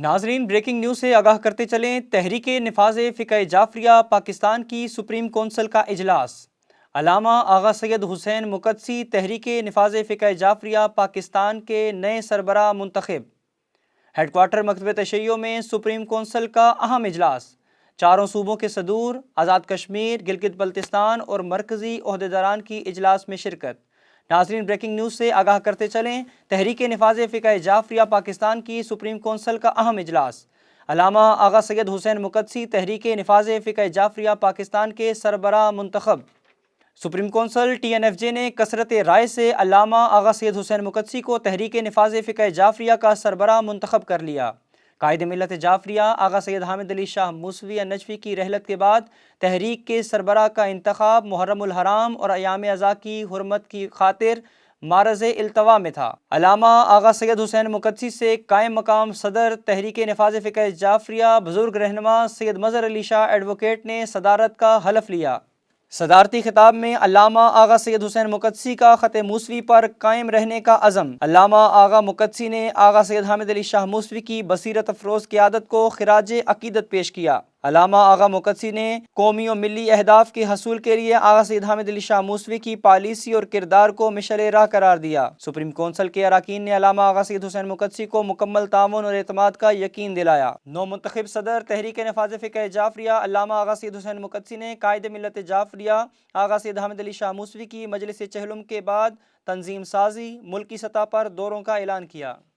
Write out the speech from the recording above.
ناظرین، breaking news سے آگاہ کرتے چلیں۔ تحریک نفاذ فقہ جعفریہ پاکستان کی سپریم کونسل کا اجلاس۔ علامہ آغا سید حسین مقدسی تحریک نفاذ فقہ جعفریہ پاکستان کے نئے سربراہ منتخب۔ ہیڈ کوارٹر مکتبہ تشیع میں سپریم کونسل کا اہم اجلاس۔ چاروں صوبوں کے صدور، آزاد کشمیر، گلگت بلتستان اور مرکزی عہدیداران کی اجلاس میں شرکت۔ ناظرین، بریکنگ نیوز سے آگاہ کرتے چلیں۔ تحریک نفاذ فقہ جعفریہ پاکستان کی سپریم کونسل کا اہم اجلاس۔ علامہ آغا سید حسین مقدسی تحریک نفاذ فقہ جعفریہ پاکستان کے سربراہ منتخب۔ Supreme council T N F J نے کثرت رائے سے علامہ آغا سید حسین مقدسی کو تحریک نفاذ فقہ جعفریہ کا سربراہ منتخب کر لیا۔ قائد ملت جعفریہ آغا سید حامد علی شاہ موسوی نجفی کی رحلت کے بعد تحریک کے سربراہ کا انتخاب محرم الحرام اور ایام ازاں کی حرمت کی خاطر معرض التوا میں تھا۔ علامہ آغا سید حسین مقدسی سے قائم مقام صدر تحریک نفاذ فقہ جعفریہ بزرگ رہنما سید مظہر علی شاہ ایڈوکیٹ نے صدارت کا حلف لیا۔ صدارتی خطاب میں علامہ آغا سید حسین مقدسی کا خط موسوی پر قائم رہنے کا عزم۔ علامہ آغا مقدسی نے آغا سید حامد علی شاہ موسوی کی بصیرت افروز قیادت کو خراج عقیدت پیش کیا۔ علامہ آغا مقدسی نے قومی و ملی اہداف کے حصول کے لیے آغا سید حامد علی شاہ موسوی کی پالیسی اور کردار کو مشعل راہ قرار دیا۔ سپریم کونسل کے اراکین نے علامہ آغا سید حسین مقدسی کو مکمل تعاون اور اعتماد کا یقین دلایا۔ نو منتخب صدر تحریک نفاذ فقہ جعفریہ علامہ آغا سید حسین مقدسی نے قائد ملت جعفریہ آغا سید حامد علی شاہ موسوی کی مجلس چہلم کے بعد تنظیم سازی، ملکی سطح پر دوروں کا اعلان کیا۔